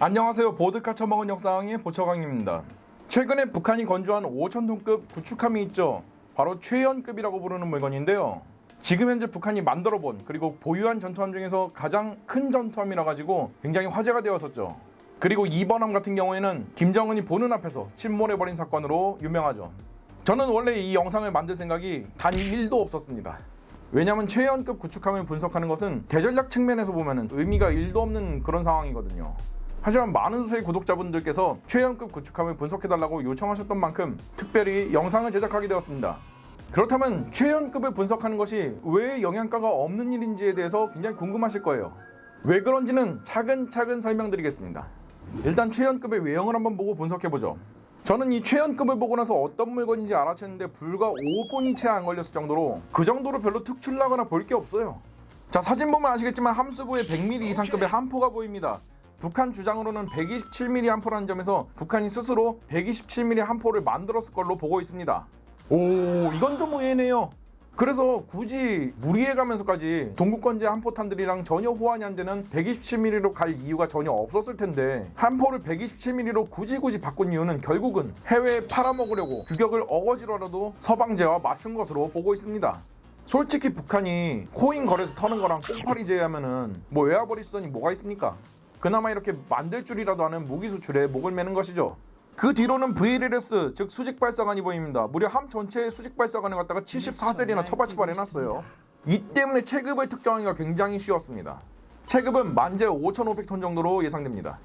안녕하세요. 보드카 처먹은 역사왕의 보처강입니다. 최근에 북한이 건조한 5,000톤급 구축함이 있죠. 바로 최연급이라고 부르는 물건인데요. 지금 현재 북한이 만들어본 그리고 보유한 전투함 중에서 가장 큰 전투함이라 가지고 굉장히 화제가 되었었죠. 그리고 이번 함 같은 경우에는 김정은이 보는 앞에서 침몰해버린 사건으로 유명하죠. 저는 원래 이 영상을 만들 생각이 단 1도 없었습니다. 왜냐하면 최연급 구축함을 분석하는 것은 대전략 측면에서 보면 의미가 1도 없는 그런 상황이거든요. 하지만 많은 수의 구독자분들께서 최연급 구축함을 분석해달라고 요청하셨던 만큼 특별히 영상을 제작하게 되었습니다. 그렇다면 최연급을 분석하는 것이 왜 영양가가 없는 일인지에 대해서 굉장히 궁금하실 거예요. 왜 그런지는 차근차근 설명드리겠습니다. 일단 최연급의 외형을 한번 보고 분석해보죠. 저는 이 최연급을 보고 나서 어떤 물건인지 알아챘는데 불과 5분이 채 안 걸렸을 정도로 그 정도로 별로 특출나거나 볼 게 없어요. 자, 사진 보면 아시겠지만 함수부에 100mm 이상급의 함포가 보입니다. 북한 주장으로는 127mm 함포라는 점에서 북한이 스스로 127mm 함포를 만들었을 걸로 보고 있습니다. 오, 이건 좀 의외네요. 그래서 굳이 무리해가면서까지 동구권제 함포탄들이랑 전혀 호환이 안 되는 127mm로 갈 이유가 전혀 없었을 텐데 함포를 127mm로 굳이 바꾼 이유는 결국은 해외에 팔아먹으려고 규격을 어거지로라도 서방제와 맞춘 것으로 보고 있습니다. 솔직히 북한이 코인 거래소 터는 거랑 꽁파리 제외하면은 뭐 외화벌이 수단이 뭐가 있습니까? 그나마 이렇게 만들 줄이라도 하는 무기 수출에 목을 매는 것이죠. 그 뒤로는 VLLS 즉 수직 발사관이 보입니다. 무려 함 전체의 수직 발사관을 갖다가 74셀이나 처발해놨어요. 이 때문에 체급을 특정하기가 굉장히 쉬웠습니다. 체급은 만재 5,500톤 정도로 예상됩니다.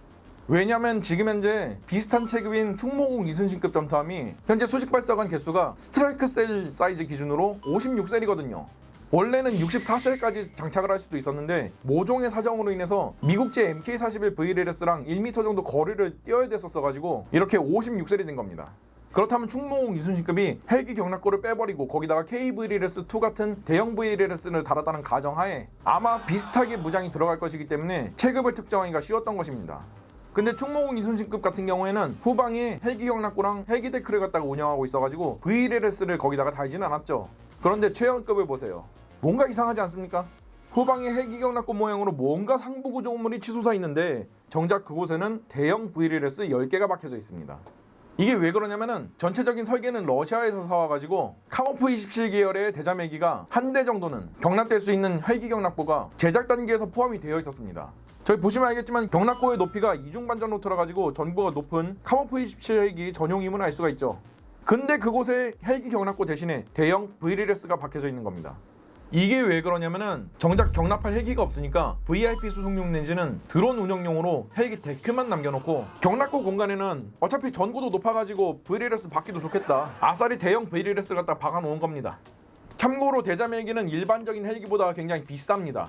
왜냐면 지금 현재 비슷한 체급인 충무공 이순신급 전투함이 현재 수직 발사관 개수가 스트라이크 셀 사이즈 기준으로 56셀이거든요. 원래는 64셀까지 장착을 할 수도 있었는데 모종의 사정으로 인해서 미국제 MK41 VLLS랑 1m 정도 거리를 띄어야 됐었어가지고 이렇게 56셀이 된 겁니다. 그렇다면 충무공 이순신급이 헬기 경락고를 빼버리고 거기다가 KVLS2 같은 대형 VLLS를 달았다는 가정하에 아마 비슷하게 무장이 들어갈 것이기 때문에 체급을 특정하기가 쉬웠던 것입니다. 근데 충무공 이순신급 같은 경우에는 후방에 헬기 경락고랑 헬기 데크를 갖다가 운영하고 있어가지고 VLLS를 거기다가 달지는 않았죠. 그런데 최연급을 보세요. 뭔가 이상하지 않습니까? 후방에 헬기 경락고 모양으로 뭔가 상부 구조물이 치솟아 있는데 정작 그곳에는 대형 VLLS 10개가 박혀져 있습니다. 이게 왜 그러냐면은 전체적인 설계는 러시아에서 사와가지고 카모프 27 계열의 대잠 헬기가 한 대 정도는 경납될 수 있는 헬기 경락고가 제작 단계에서 포함이 되어 있었습니다. 저희 보시면 알겠지만 경락고의 높이가 이중반전 로터라 가지고 전부가 높은 카모프 27 헬기 전용임을 알 수가 있죠. 근데 그곳에 헬기 경락고 대신에 대형 VLLS가 박혀져 있는 겁니다. 이게 왜 그러냐면은 정작 경납할 헬기가 없으니까 VIP 수송용 내지는 드론 운영용으로 헬기 데크만 남겨놓고 경락고 공간에는 어차피 전고도 높아가지고 VLLS 박기도 좋겠다, 아싸리 대형 VLLS를 갖다 박아놓은 겁니다. 참고로 대잠 헬기는 일반적인 헬기보다 굉장히 비쌉니다.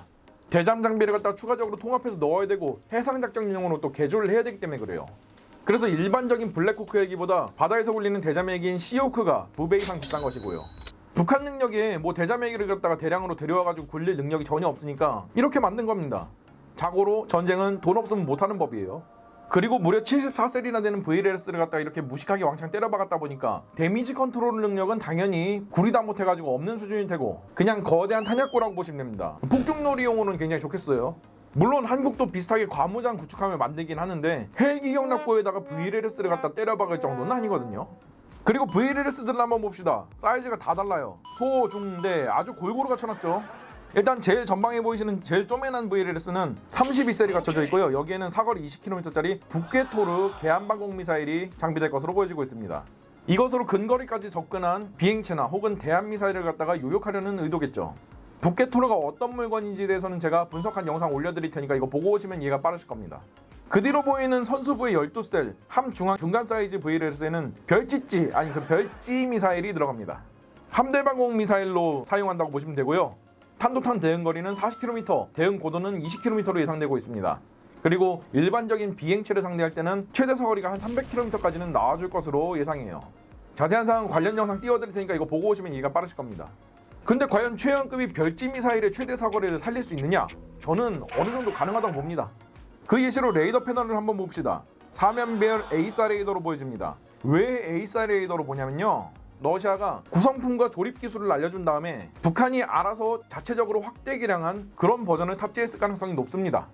대잠 장비를 갖다 추가적으로 통합해서 넣어야 되고 해상작전용으로 또 개조를 해야 되기 때문에 그래요. 그래서 일반적인 블랙호크 헬기보다 바다에서 굴리는 대잠 헬기인 시호크가 2배 이상 비싼 것이고요. 북한 능력에 뭐 대잠 헬기를 갖다가 대량으로 데려와가지고 굴릴 능력이 전혀 없으니까 이렇게 만든 겁니다. 자고로 전쟁은 돈 없으면 못하는 법이에요. 그리고 무려 74셀이나 되는 VLLS를 갖다가 이렇게 무식하게 왕창 때려박았다 보니까 데미지 컨트롤 능력은 당연히 구리다 못해가지고 없는 수준일 테고 그냥 거대한 탄약고라고 보시면 됩니다. 폭죽놀이용으로는 굉장히 좋겠어요. 물론 한국도 비슷하게 과무장 구축함을 만들긴 하는데 헬기 경락고에다가 VLLS를 갖다 때려박을 정도는 아니거든요. 그리고 VLLS들을 한번 봅시다. 사이즈가 다 달라요. 소, 중, 대 아주 골고루 갖춰놨죠. 일단 제일 전방에 보이시는 제일 쪼맨한 VLLS는 32셀이 갖춰져 있고요. 여기에는 사거리 20km짜리 북괴토르 개한방공 미사일이 장비될 것으로 보여지고 있습니다. 이것으로 근거리까지 접근한 비행체나 혹은 대한미사일을 갖다가 요격하려는 의도겠죠. 북괴토르가 어떤 물건인지에 대해서는 제가 분석한 영상 올려드릴 테니까 이거 보고 오시면 이해가 빠르실 겁니다. 그 뒤로 보이는 선수부의 12셀 함 중간 사이즈 VLLS에는 별찌찌 아니 그 별찌 미사일이 들어갑니다. 함대 방공 미사일로 사용한다고 보시면 되고요. 탄도탄 대응 거리는 40km, 대응 고도는 20km로 예상되고 있습니다. 그리고 일반적인 비행체를 상대할 때는 최대 사거리가 한 300km까지는 나와줄 것으로 예상해요. 자세한 사항 관련 영상 띄워드릴 테니까 이거 보고 오시면 이해가 빠르실 겁니다. 근데 과연 최연급이 별찌 미사일의 최대 사거리를 살릴 수 있느냐? 저는 어느 정도 가능하다고 봅니다. 그 예시로 레이더 패널을 한번 봅시다. 사면배열 A4 레이더로 보여집니다. 왜 A4 레이더로 보냐면요, 러시아가 구성품과 조립 기술을 알려준 다음에 북한이 알아서 자체적으로 확대 개량한 그런 버전을 탑재했을 가능성이 높습니다.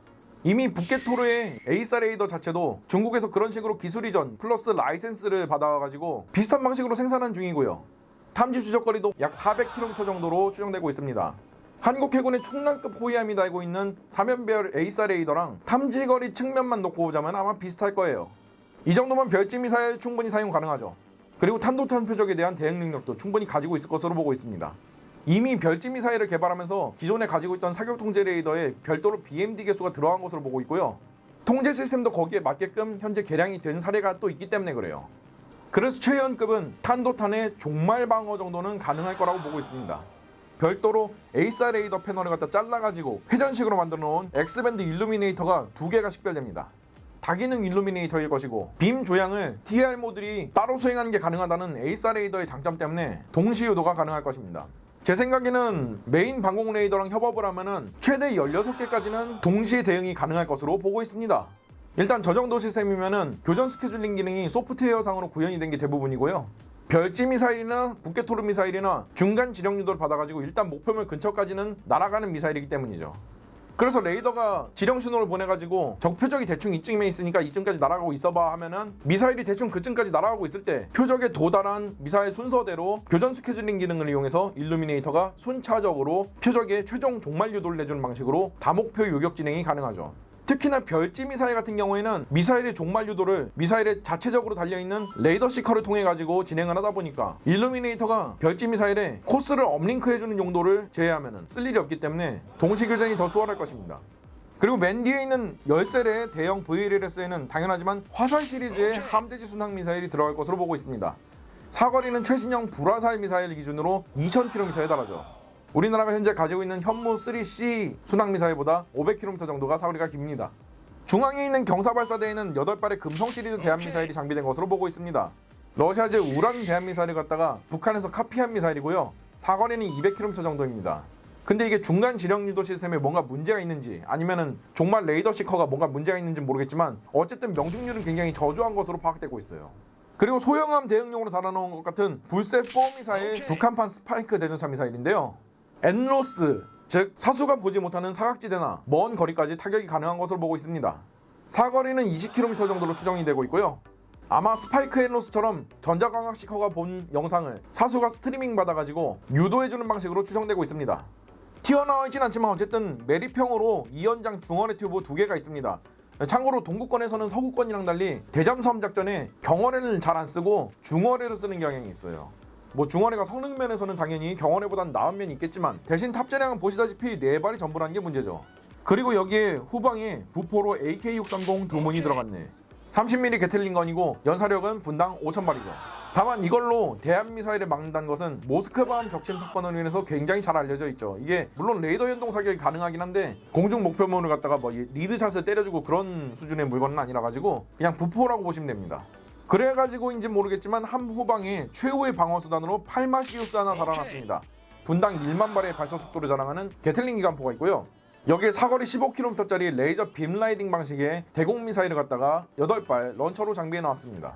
이미 부케토르의 에이사 레이더 자체도 중국에서 그런 식으로 기술 이전 플러스 라이센스를 받아가지고 비슷한 방식으로 생산한 중이고요. 탐지 추적거리도 약 400km 정도로 추정되고 있습니다. 한국 해군의 충남급 호위함이 달고 있는 사면별 에이사 레이더랑 탐지거리 측면만 놓고 보자면 아마 비슷할 거예요. 이 정도면 별지 미사일 충분히 사용 가능하죠. 그리고 탄도탄 표적에 대한 대응 능력도 충분히 가지고 있을 것으로 보고 있습니다. 이미 별지 미사일을 개발하면서 기존에 가지고 있던 사격 통제 레이더에 별도로 BMD 개수가 들어간 것으로 보고 있고요. 통제 시스템도 거기에 맞게끔 현재 개량이 된 사례가 또 있기 때문에 그래요. 그래서 최연급은 탄도탄의 종말 방어 정도는 가능할 거라고 보고 있습니다. 별도로 에이사 레이더 패널을 갖다 잘라가지고 회전식으로 만들어 놓은 X밴드 일루미네이터가 2개가 식별됩니다. 다기능 일루미네이터일 것이고 빔 조향을 TR 모듈이 따로 수행하는 게 가능하다는 에이사 레이더의 장점 때문에 동시 유도가 가능할 것입니다. 제 생각에는 메인 방공 레이더랑 협업을 하면은 최대 16개까지는 동시에 대응이 가능할 것으로 보고 있습니다. 일단 저 정도 시스템이면은 교전 스케줄링 기능이 소프트웨어상으로 구현이 된 게 대부분이고요. 별지 미사일이나 부케토르 미사일이나 중간 지령 유도를 받아가지고 일단 목표물 근처까지는 날아가는 미사일이기 때문이죠. 그래서 레이더가 지령 신호를 보내가지고 적 표적이 대충 이쯤에 있으니까 이쯤까지 날아가고 있어봐 하면은 미사일이 대충 그쯤까지 날아가고 있을 때 표적에 도달한 미사일 순서대로 교전 스케줄링 기능을 이용해서 일루미네이터가 순차적으로 표적에 최종 종말 유도를 내주는 방식으로 다목표 요격 진행이 가능하죠. 특히나 별지 미사일 같은 경우에는 미사일의 종말 유도를 미사일에 자체적으로 달려있는 레이더 시커를 통해 가지고 진행을 하다 보니까 일루미네이터가 별지 미사일에 코스를 업링크해주는 용도를 제외하면 쓸 일이 없기 때문에 동시 교전이 더 수월할 것입니다. 그리고 맨 뒤에 있는 10셀의 대형 VLS에는 당연하지만 화살 시리즈의 함대지 순항 미사일이 들어갈 것으로 보고 있습니다. 사거리는 최신형 불화살 미사일 기준으로 2000km에 달하죠. 우리나라가 현재 가지고 있는 현무 3C 순항미사일보다 500km 정도가 사거리가 깁니다. 중앙에 있는 경사발사대에는 8발의 금성 시리즈 대한미사일이 장비된 것으로 보고 있습니다. 러시아제 우란 대한미사일을 갖다가 북한에서 카피한 미사일이고요. 사거리는 200km 정도입니다. 근데 이게 중간 지령 유도 시스템에 뭔가 문제가 있는지 아니면은 종말 레이더 시커가 뭔가 문제가 있는지 모르겠지만 어쨌든 명중률은 굉장히 저조한 것으로 파악되고 있어요. 그리고 소형함 대응용으로 달아놓은 것 같은 불세4 미사일 북한판 스파이크 대전차 미사일인데요. 엔로스, 즉 사수가 보지 못하는 사각지대나 먼 거리까지 타격이 가능한 것으로 보고 있습니다. 사거리는 20km 정도로 추정이 되고 있고요. 아마 스파이크 엔로스처럼 전자광학시커가 본 영상을 사수가 스트리밍 받아가지고 유도해주는 방식으로 추정되고 있습니다. 튀어나와 있진 않지만 어쨌든 매립형으로 2연장 중어뢰 튜브 2개가 있습니다. 참고로 동구권에서는 서구권이랑 달리 대잠수함 작전에 경어뢰를 잘 안 쓰고 중어뢰를 쓰는 경향이 있어요. 뭐 중어뢰가 성능 면에서는 당연히 경어뢰보단 나은 면이 있겠지만 대신 탑재량은 보시다시피 4발이 전부라는 게 문제죠. 그리고 여기에 후방에 부포로 AK630 두문이 들어갔네. 30mm 게틀링건이고 연사력은 분당 5000발이죠. 다만 이걸로 대한미사일을 막는다는 것은 모스크바함 격침 사건으로 인해서 굉장히 잘 알려져 있죠. 이게 물론 레이더 연동 사격이 가능하긴 한데 공중 목표물을 갖다가 뭐 리드샷을 때려주고 그런 수준의 물건은 아니라 가지고 그냥 부포라고 보시면 됩니다. 그래가지고인지 모르겠지만 함 후방에 최후의 방어수단으로 팔마시우스 하나 달아놨습니다. 분당 1만 발의 발사 속도를 자랑하는 게틀링 기관포가 있고요. 여기에 사거리 15km짜리 레이저 빔라이딩 방식의 대공 미사일을 갖다가 8발 런처로 장비해 놨습니다.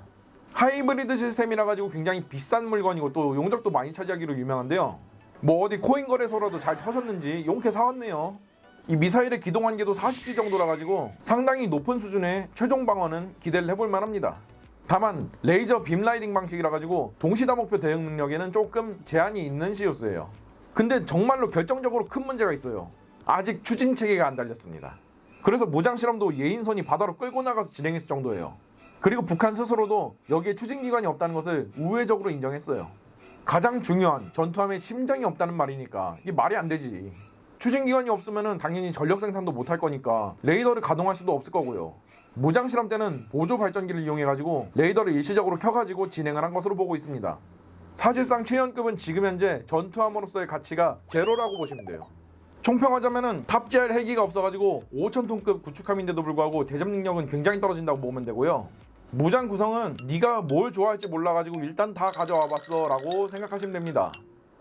하이브리드 시스템이라 가지고 굉장히 비싼 물건이고 또 용적도 많이 차지하기로 유명한데요. 뭐 어디 코인 거래소라도 잘 터졌는지 용케 사왔네요. 이 미사일의 기동 한계도 40G 정도라 가지고 상당히 높은 수준의 최종 방어는 기대를 해볼 만합니다. 다만 레이저 빔라이딩 방식이라 가지고 동시다목표 대응 능력에는 조금 제한이 있는 시우스예요. 근데 정말로 결정적으로 큰 문제가 있어요. 아직 추진 체계가 안 달렸습니다. 그래서 무장 실험도 예인선이 바다로 끌고 나가서 진행했을 정도예요. 그리고 북한 스스로도 여기에 추진 기관이 없다는 것을 우회적으로 인정했어요. 가장 중요한 전투함에 심장이 없다는 말이니까 이게 말이 안 되지. 추진 기관이 없으면 당연히 전력 생산도 못할 거니까 레이더를 가동할 수도 없을 거고요. 무장 실험 때는 보조 발전기를 이용해 가지고 레이더를 일시적으로 켜가지고 진행을 한 것으로 보고 있습니다. 사실상 최연급은 지금 현재 전투함으로서의 가치가 제로라고 보시면 돼요. 총평하자면은 탑재할 헬기가 없어가지고 5,000톤급 구축함인데도 불구하고 대접 능력은 굉장히 떨어진다고 보면 되고요. 무장 구성은 네가 뭘 좋아할지 몰라가지고 일단 다 가져와봤어 라고 생각하시면 됩니다.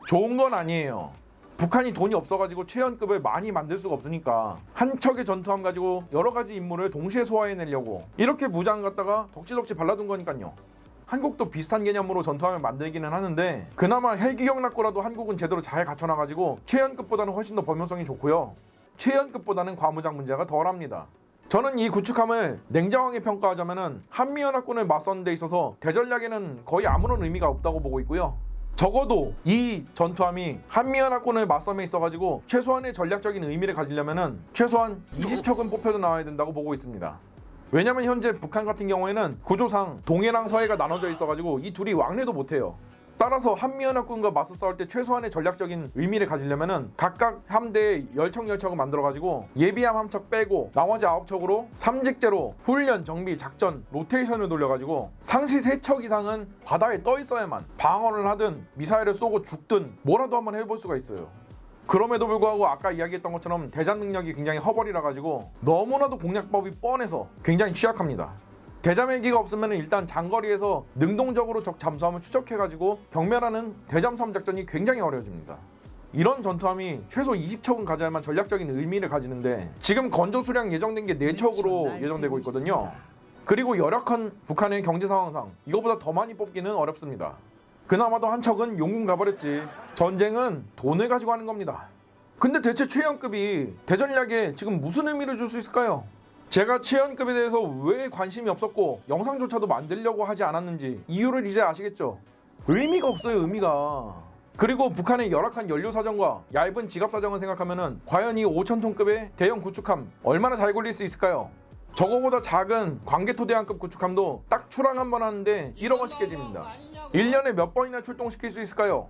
좋은 건 아니에요. 북한이 돈이 없어가지고 최연급을 많이 만들 수가 없으니까 한 척의 전투함 가지고 여러 가지 임무를 동시에 소화해내려고 이렇게 무장 갖다가 덕지덕지 발라둔 거니까요. 한국도 비슷한 개념으로 전투함을 만들기는 하는데 그나마 헬기 경납고라도 한국은 제대로 잘 갖춰놔가지고 최연급보다는 훨씬 더 범용성이 좋고요. 최연급보다는 과무장 문제가 덜합니다. 저는 이 구축함을 냉정하게 평가하자면은 한미연합군을 맞서는 데 있어서 대전략에는 거의 아무런 의미가 없다고 보고 있고요. 적어도 이 전투함이 한미연합군을 맞섬에 있어가지고 최소한의 전략적인 의미를 가지려면은 최소한 20척은 뽑혀서 나와야 된다고 보고 있습니다. 왜냐면 현재 북한 같은 경우에는 구조상 동해랑 서해가 나눠져 있어가지고 이 둘이 왕래도 못해요. 따라서 한미연합군과 맞서 싸울 때 최소한의 전략적인 의미를 가지려면은 각각 함대에 10척을 만들어가지고 예비함 1척 빼고 나머지 9척으로 삼직제로 훈련, 정비, 작전, 로테이션을 돌려가지고 상시 3척 이상은 바다에 떠 있어야만 방어를 하든 미사일을 쏘고 죽든 뭐라도 한번 해볼 수가 있어요. 그럼에도 불구하고 아까 이야기했던 것처럼 대장 능력이 굉장히 허벌이라 가지고 너무나도 공략법이 뻔해서 굉장히 취약합니다. 대잠헬기가 없으면 일단 장거리에서 능동적으로 적 잠수함을 추적해가지고 경멸하는 대잠수함 작전이 굉장히 어려워집니다. 이런 전투함이 최소 20척은 가져야만 전략적인 의미를 가지는데 지금 건조 수량 예정된 게 4척으로 예정되고 있거든요. 그리고 열악한 북한의 경제 상황상 이거보다 더 많이 뽑기는 어렵습니다. 그나마도 한 척은 용군 가버렸지. 전쟁은 돈을 가지고 하는 겁니다. 근데 대체 최연급이 대전략에 지금 무슨 의미를 줄 수 있을까요? 제가 최연급에 대해서 왜 관심이 없었고 영상조차도 만들려고 하지 않았는지 이유를 이제 아시겠죠? 의미가 없어요, 의미가. 그리고 북한의 열악한 연료사정과 얇은 지갑사정을 생각하면은 과연 이 5,000톤급의 대형 구축함 얼마나 잘 굴릴 수 있을까요? 저거보다 작은 광개토대왕급 구축함도 딱 출항 한 번 하는데 1억 원씩 깨집니다. 1년에 몇 번이나 출동시킬 수 있을까요?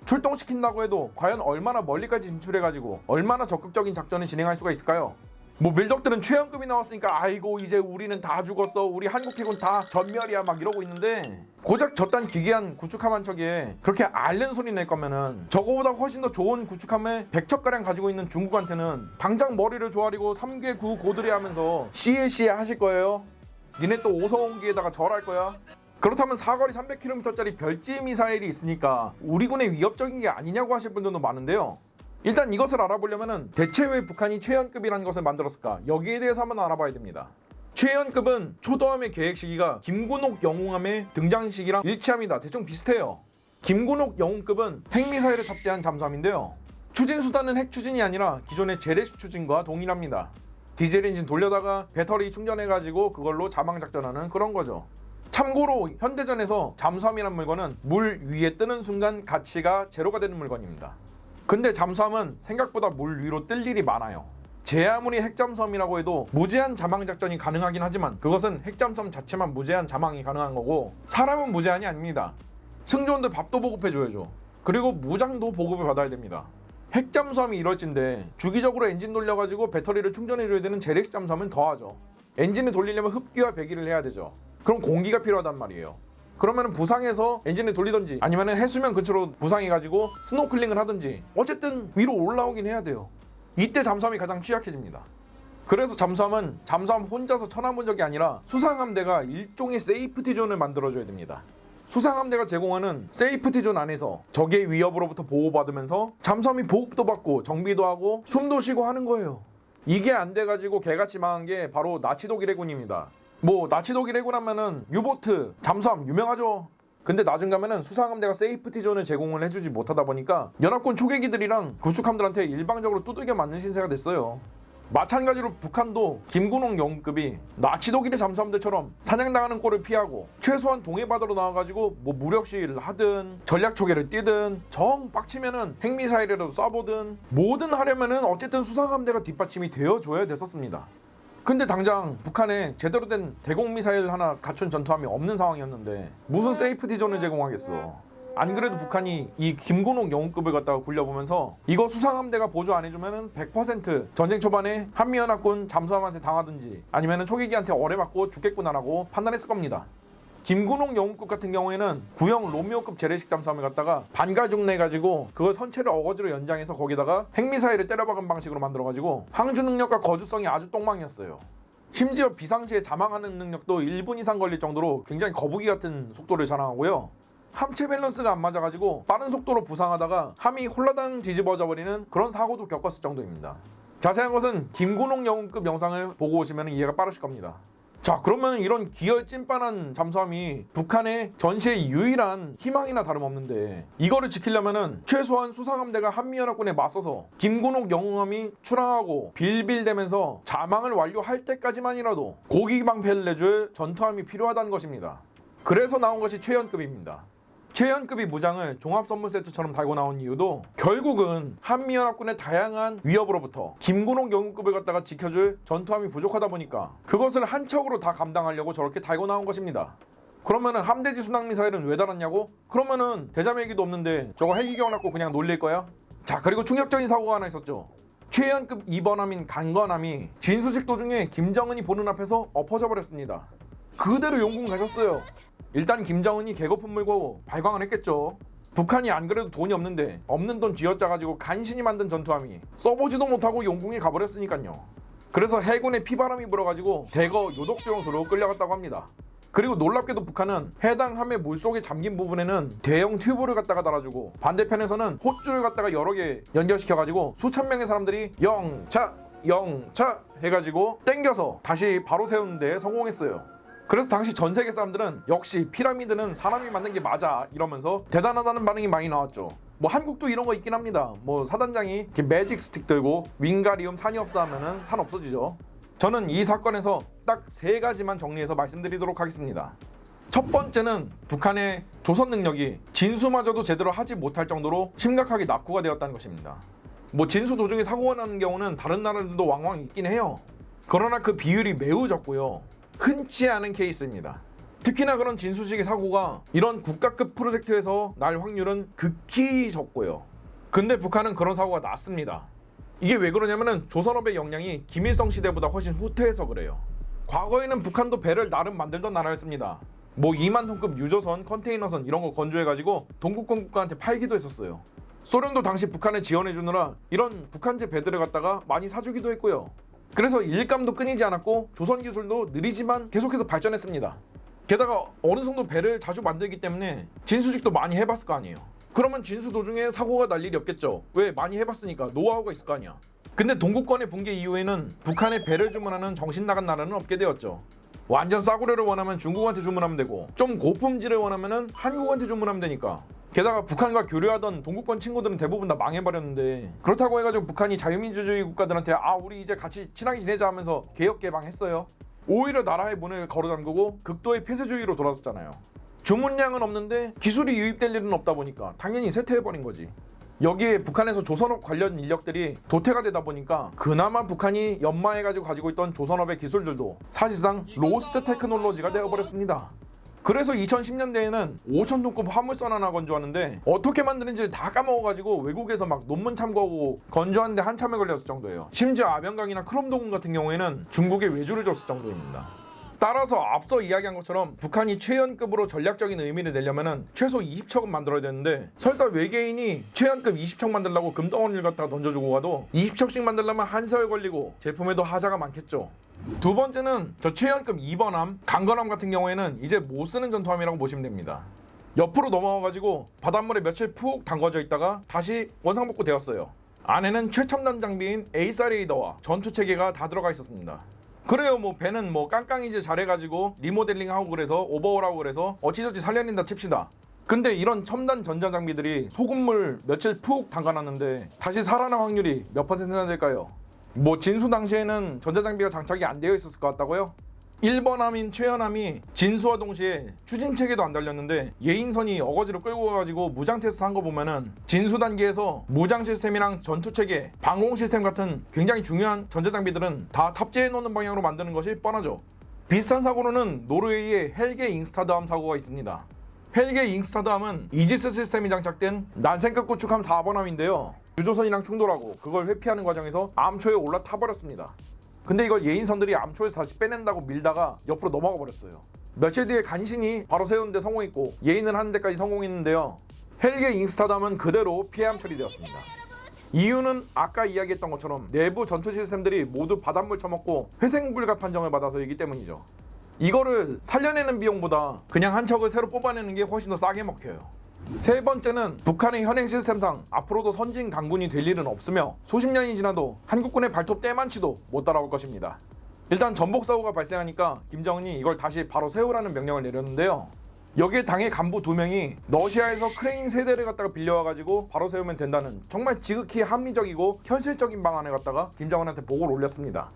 출동시킨다고 해도 과연 얼마나 멀리까지 진출해가지고 얼마나 적극적인 작전을 진행할 수가 있을까요? 뭐 밀덕들은 최연급이 나왔으니까 아이고 이제 우리는 다 죽었어, 우리 한국 해군 다 전멸이야 막 이러고 있는데 고작 저딴 기괴한 구축함 한 척에 그렇게 앓는 소리 낼 거면은 저거보다 훨씬 더 좋은 구축함을 100척가량 가지고 있는 중국한테는 당장 머리를 조아리고 3개 구 고드레 하면서 시에 하실 거예요? 니네 또 오성홍기에다가 절할 거야? 그렇다면 사거리 300km짜리 별지 미사일이 있으니까 우리 군에 위협적인 게 아니냐고 하실 분들도 많은데요. 일단 이것을 알아보려면 대체 왜 북한이 최연급이라는 것을 만들었을까? 여기에 대해서 한번 알아봐야 됩니다. 최연급은 초도함의 계획 시기가 김군옥 영웅함의 등장 시기랑 일치합니다. 대충 비슷해요. 김군옥 영웅급은 핵미사일을 탑재한 잠수함인데요. 추진 수단은 핵 추진이 아니라 기존의 재래식 추진과 동일합니다. 디젤 엔진 돌려다가 배터리 충전해가지고 그걸로 자망 작전하는 그런 거죠. 참고로 현대전에서 잠수함이란 물건은 물 위에 뜨는 순간 가치가 제로가 되는 물건입니다. 근데 잠수함은 생각보다 물 위로 뜰 일이 많아요. 제 아무리 핵잠수함이라고 해도 무제한 자망 작전이 가능하긴 하지만 그것은 핵잠수함 자체만 무제한 자망이 가능한 거고 사람은 무제한이 아닙니다. 승조원들 밥도 보급해줘야죠. 그리고 무장도 보급을 받아야 됩니다. 핵잠수함이 이럴진데 주기적으로 엔진 돌려가지고 배터리를 충전해줘야 되는 재래식 잠수함은 더하죠. 엔진을 돌리려면 흡기와 배기를 해야 되죠. 그럼 공기가 필요하단 말이에요. 그러면 부상해서 엔진을 돌리든지 아니면 해수면 근처로 부상해가지고 스노클링을 하든지 어쨌든 위로 올라오긴 해야 돼요. 이때 잠수함이 가장 취약해집니다. 그래서 잠수함은 잠수함 혼자서 천하문 적이 아니라 수상함대가 일종의 세이프티존을 만들어줘야 됩니다. 수상함대가 제공하는 세이프티존 안에서 적의 위협으로부터 보호받으면서 잠수함이 보급도 받고 정비도 하고 숨도 쉬고 하는 거예요. 이게 안 돼가지고 개같이 망한 게 바로 나치 독일 해군입니다. 뭐 나치 독일 해군 하면은 유보트, 잠수함 유명하죠. 근데 나중 가면은 수상함대가 세이프티존을 제공을 해주지 못하다 보니까 연합군 초계기들이랑 구축함들한테 일방적으로 두들겨 맞는 신세가 됐어요. 마찬가지로 북한도 김군옥 영웅급이 나치 독일의 잠수함들처럼 사냥당하는 꼴을 피하고 최소한 동해바다로 나와가지고 뭐 무력시를 하든 전략 초계를 띄든 정 빡치면은 핵미사일이라도 쏴보든 뭐든 하려면은 어쨌든 수상함대가 뒷받침이 되어줘야 됐었습니다. 근데 당장 북한에 제대로 된 대공미사일 하나 갖춘 전투함이 없는 상황이었는데 무슨 세이프티존을 제공하겠어. 안 그래도 북한이 이 김군옥 영웅급을 갖다가 굴려보면서 이거 수상함대가 보조 안 해주면 100% 전쟁 초반에 한미연합군 잠수함한테 당하든지 아니면 초계기한테 어뢰맞고 죽겠구나라고 판단했을 겁니다. 김군옥 영웅급 같은 경우에는 구형 로미오급 재래식 잠수함을 갖다가 반가죽 내가지고 그걸 선체를 어거지로 연장해서 거기다가 핵미사일을 때려박은 방식으로 만들어가지고 항주 능력과 거주성이 아주 똥망이었어요. 심지어 비상시에 자망하는 능력도 1분 이상 걸릴 정도로 굉장히 거북이 같은 속도를 자랑하고요. 함체 밸런스가 안 맞아가지고 빠른 속도로 부상하다가 함이 홀라당 뒤집어져 버리는 그런 사고도 겪었을 정도입니다. 자세한 것은 김군옥 영웅급 영상을 보고 오시면 이해가 빠르실 겁니다. 자, 그러면 이런 기어에 찐빠한 잠수함이 북한의 전시의 유일한 희망이나 다름없는데, 이거를 지키려면은 최소한 수상함대가 한미연합군에 맞서서 김군옥 영웅함이 출항하고 빌빌대면서 자망을 완료할 때까지만이라도 고기방패를 내줄 전투함이 필요하다는 것입니다. 그래서 나온 것이 최연급입니다. 최연급이 무장을 종합선물 세트처럼 달고 나온 이유도 결국은 한미연합군의 다양한 위협으로부터 김군옥 영웅급을 갖다가 지켜줄 전투함이 부족하다 보니까 그것을 한 척으로 다 감당하려고 저렇게 달고 나온 것입니다. 그러면은 함대지 순항미사일은 왜 달았냐고? 그러면은 대잠 헬기도 없는데 저거 헬기 겨워놨고 그냥 놀릴 거야? 자, 그리고 충격적인 사고가 하나 있었죠. 최연급 2번함인 강건함이 진수식 도중에 김정은이 보는 앞에서 엎어져 버렸습니다. 그대로 용궁 가셨어요. 일단 김정은이 개거품 물고 발광을 했겠죠. 북한이 안 그래도 돈이 없는데 없는 돈 쥐어짜가지고 간신히 만든 전투함이 써보지도 못하고 용궁에 가버렸으니까요. 그래서 해군에 피바람이 불어가지고 대거 요독수용소로 끌려갔다고 합니다. 그리고 놀랍게도 북한은 해당 함의 물속에 잠긴 부분에는 대형 튜브를 갖다가 달아주고 반대편에서는 호줄을 갖다가 여러 개 연결시켜가지고 수천 명의 사람들이 영차 해가지고 땡겨서 다시 바로 세우는 데 성공했어요. 그래서 당시 전 세계 사람들은 역시 피라미드는 사람이 만든 게 맞아 이러면서 대단하다는 반응이 많이 나왔죠. 뭐 한국도 이런 거 있긴 합니다. 뭐 사단장이 매직 스틱 들고 윙가리움 산이 없어 하면은 산 없어지죠. 저는 이 사건에서 딱 3가지만 정리해서 말씀드리도록 하겠습니다. 첫 번째는 북한의 조선 능력이 진수마저도 제대로 하지 못할 정도로 심각하게 낙후가 되었다는 것입니다. 뭐 진수 도중에 사고가 나는 경우는 다른 나라들도 왕왕 있긴 해요. 그러나 그 비율이 매우 적고요. 흔치 않은 케이스입니다. 특히나 그런 진수식의 사고가 이런 국가급 프로젝트에서 날 확률은 극히 적고요. 근데 북한은 그런 사고가 났습니다. 이게 왜 그러냐면은 조선업의 역량이 김일성 시대보다 훨씬 후퇴해서 그래요. 과거에는 북한도 배를 나름 만들던 나라였습니다. 뭐 2만 톤급 유조선, 컨테이너선 이런 거 건조해가지고 동국권 국가한테 팔기도 했었어요. 소련도 당시 북한을 지원해주느라 이런 북한제 배들을 갖다가 많이 사주기도 했고요. 그래서 일감도 끊이지 않았고 조선 기술도 느리지만 계속해서 발전했습니다. 게다가 어느 정도 배를 자주 만들기 때문에 진수식도 많이 해봤을 거 아니에요. 그러면 진수 도중에 사고가 날 일이 없겠죠. 왜? 많이 해봤으니까 노하우가 있을 거 아니야. 근데 동국권의 붕괴 이후에는 북한에 배를 주문하는 정신 나간 나라는 없게 되었죠. 완전 싸구려를 원하면 중국한테 주문하면 되고 좀 고품질을 원하면 한국한테 주문하면 되니까. 게다가 북한과 교류하던 동국권 친구들은 대부분 다 망해버렸는데 그렇다고 해가지고 북한이 자유민주주의 국가들한테 우리 이제 같이 친하게 지내자 하면서 개혁개방했어요. 오히려 나라의 문을 걸어잠그고 극도의 폐쇄주의로 돌아섰잖아요. 주문량은 없는데 기술이 유입될 일은 없다 보니까 당연히 쇠퇴해버린 거지. 여기에 북한에서 조선업 관련 인력들이 도태가 되다 보니까 그나마 북한이 연마해가지고 가지고 있던 조선업의 기술들도 사실상 로스트 테크놀로지가 되어버렸습니다. 그래서 2010년대에는 5,000톤급 화물선 하나 건조하는데 어떻게 만드는지 다 까먹어가지고 외국에서 막 논문 참고하고 건조하는데 한참을 걸렸을 정도예요. 심지어 아병강이나 크롬도군 같은 경우에는 중국에 외주를 줬을 정도입니다. 따라서 앞서 이야기한 것처럼 북한이 최연급으로 전략적인 의미를 내려면 최소 20척은 만들어야 되는데 설사 외계인이 최연급 20척 만들려고 금덩어리를 갖다가 던져주고 가도 20척씩 만들려면 한 세월 걸리고 제품에도 하자가 많겠죠. 두 번째는 저 최연급 2번함 강건함 같은 경우에는 이제 못 쓰는 전투함이라고 보시면 됩니다. 옆으로 넘어와가지고 바닷물에 며칠 푹 담궈져 있다가 다시 원상복구 되었어요. 안에는 최첨단 장비인 에이사 레이더와 전투체계가 다 들어가 있었습니다. 그래요, 뭐 배는 뭐 깡깡이질 잘해가지고 리모델링하고 그래서 오버홀하고 그래서 어찌저찌 살려낸다 칩시다. 근데 이런 첨단 전자장비들이 소금물 며칠 푹 담가놨는데 다시 살아날 확률이 몇 %나 될까요? 뭐 진수 당시에는 전자장비가 장착이 안 되어 있었을 것 같다고요? 1번함인 최연함이 진수와 동시에 추진체계도 안 달렸는데 예인선이 어거지로 끌고 가가지고 무장 테스트 한 거 보면은 진수 단계에서 무장 시스템이랑 전투체계, 방공 시스템 같은 굉장히 중요한 전자장비들은 다 탑재해 놓는 방향으로 만드는 것이 뻔하죠. 비슷한 사고로는 노르웨이의 헬게 잉스타드함 사고가 있습니다. 헬게 잉스타드함은 이지스 시스템이 장착된 난생급 구축함 4번함인데요. 유조선이랑 충돌하고 그걸 회피하는 과정에서 암초에 올라타 버렸습니다. 근데 이걸 예인선들이 암초에서 다시 빼낸다고 밀다가 옆으로 넘어가 버렸어요. 며칠 뒤에 간신히 바로 세우는데 성공했고 예인을 하는 데까지 성공했는데요. 헬게 잉스타담은 그대로 피해암 처리되었습니다. 이유는 아까 이야기했던 것처럼 내부 전투 시스템들이 모두 바닷물 처먹고 회생불가 판정을 받아서이기 때문이죠. 이거를 살려내는 비용보다 그냥 한 척을 새로 뽑아내는 게 훨씬 더 싸게 먹혀요. 세 번째는 북한의 현행 시스템상 앞으로도 선진 강군이 될 일은 없으며 수십 년이 지나도 한국군의 발톱 때만치도 못 따라올 것입니다. 일단 전복 사고가 발생하니까 김정은이 이걸 다시 바로 세우라는 명령을 내렸는데요. 여기에 당의 간부 2명이 러시아에서 크레인 3대를 갖다가 빌려와가지고 바로 세우면 된다는 정말 지극히 합리적이고 현실적인 방안을 갖다가 김정은한테 보고를 올렸습니다.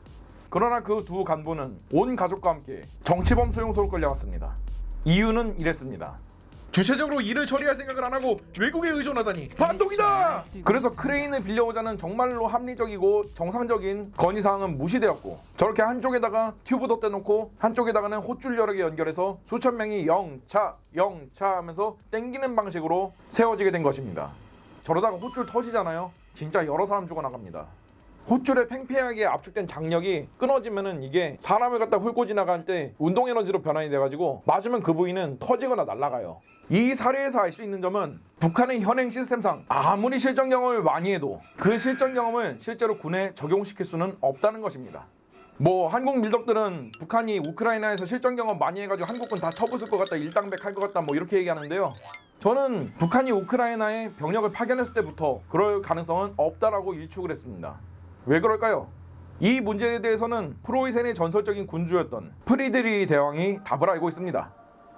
그러나 그 두 간부는 온 가족과 함께 정치범 수용소로 끌려갔습니다. 이유는 이랬습니다. 주체적으로 일을 처리할 생각을 안 하고 외국에 의존하다니 반동이다! 그래서 크레인을 빌려오자는 정말로 합리적이고 정상적인 건의사항은 무시되었고, 저렇게 한쪽에다가 튜브 덧대놓고 한쪽에다가는 호줄 여러 개 연결해서 수천 명이 영차 하면서 땡기는 방식으로 세워지게 된 것입니다. 저러다가 호줄 터지잖아요. 진짜 여러 사람 죽어나갑니다. 호줄에 팽팽하게 압축된 장력이 끊어지면은 이게 사람을 갖다 훑고 지나갈 때 운동 에너지로 변환이 돼가지고 맞으면 그 부위는 터지거나 날아가요. 이 사례에서 알 수 있는 점은 북한의 현행 시스템상 아무리 실전 경험을 많이 해도 그 실전 경험을 실제로 군에 적용시킬 수는 없다는 것입니다. 뭐 한국 밀덕들은 북한이 우크라이나에서 실전 경험 많이 해가지고 한국군 다 쳐부술 것 같다, 일당백 할 것 같다 뭐 이렇게 얘기하는데요. 저는 북한이 우크라이나에 병력을 파견했을 때부터 그럴 가능성은 없다라고 일축을 했습니다. 왜 그럴까요? 이 문제에 대해서는 프로이센의 전설적인 군주였던 프리드리히 대왕이 답을 알고 있습니다.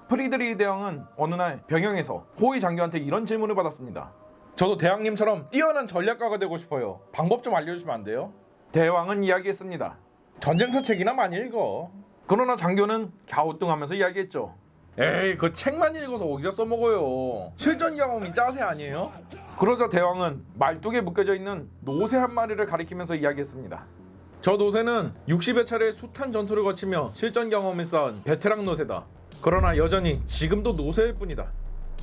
프리드리히 대왕은 어느 날 병영에서 호위 장교한테 이런 질문을 받았습니다. 저도 대왕님처럼 뛰어난 전략가가 되고 싶어요. 방법 좀 알려주시면 안 돼요? 대왕은 이야기했습니다. 전쟁사 책이나 많이 읽어. 그러나 장교는 갸우뚱하면서 이야기했죠. 에이, 그 책만 읽어서 어디다 써먹어요. 실전 경험이 짜세 아니에요? 그러자 대왕은 말뚝에 묶여져 있는 노새 한 마리를 가리키면서 이야기했습니다. 저 노새는 60여 차례의 숱한 전투를 거치며 실전 경험을 쌓은 베테랑 노새다. 그러나 여전히 지금도 노새일 뿐이다.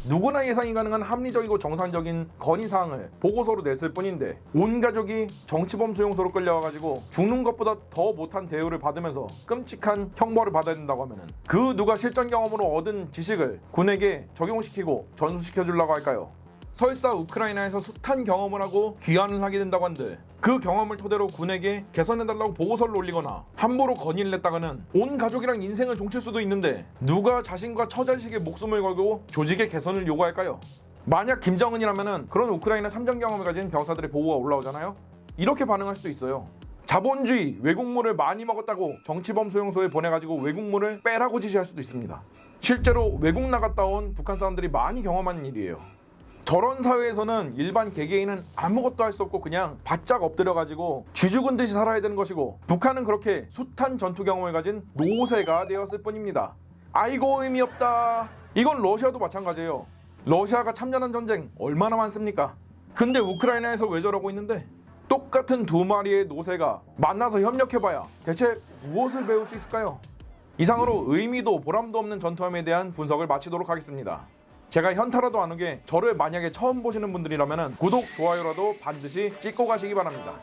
누구나 예상이 가능한 합리적이고 정상적인 건의사항을 보고서로 냈을 뿐인데 온 가족이 정치범 수용소로 끌려와가지고 죽는 것보다 더 못한 대우를 받으면서 끔찍한 형벌을 받아야 된다고 하면은 그 누가 실전 경험으로 얻은 지식을 군에게 적용시키고 전수시켜주려고 할까요? 설사 우크라이나에서 숱한 경험을 하고 귀환을 하게 된다고 한들 그 경험을 토대로 군에게 개선해달라고 보고서를 올리거나 함부로 건의를 냈다가는 온 가족이랑 인생을 종칠 수도 있는데 누가 자신과 처자식의 목숨을 걸고 조직의 개선을 요구할까요? 만약 김정은이라면은 그런 우크라이나 참전 경험을 가진 병사들의 보고가 올라오잖아요? 이렇게 반응할 수도 있어요. 자본주의, 외국물을 많이 먹었다고 정치범 수용소에 보내가지고 외국물을 빼라고 지시할 수도 있습니다. 실제로 외국 나갔다 온 북한 사람들이 많이 경험하는 일이에요. 저런 사회에서는 일반 개개인은 아무것도 할 수 없고 그냥 바짝 엎드려가지고 쥐죽은 듯이 살아야 되는 것이고, 북한은 그렇게 숱한 전투 경험을 가진 노새가 되었을 뿐입니다. 아이고 의미 없다. 이건 러시아도 마찬가지예요. 러시아가 참전한 전쟁 얼마나 많습니까? 근데 우크라이나에서 왜 저러고 있는데 똑같은 2마리의 노새가 만나서 협력해봐야 대체 무엇을 배울 수 있을까요? 이상으로 의미도 보람도 없는 전투함에 대한 분석을 마치도록 하겠습니다. 제가 현타라도 안 오게 저를 만약에 처음 보시는 분들이라면 구독, 좋아요라도 반드시 찍고 가시기 바랍니다.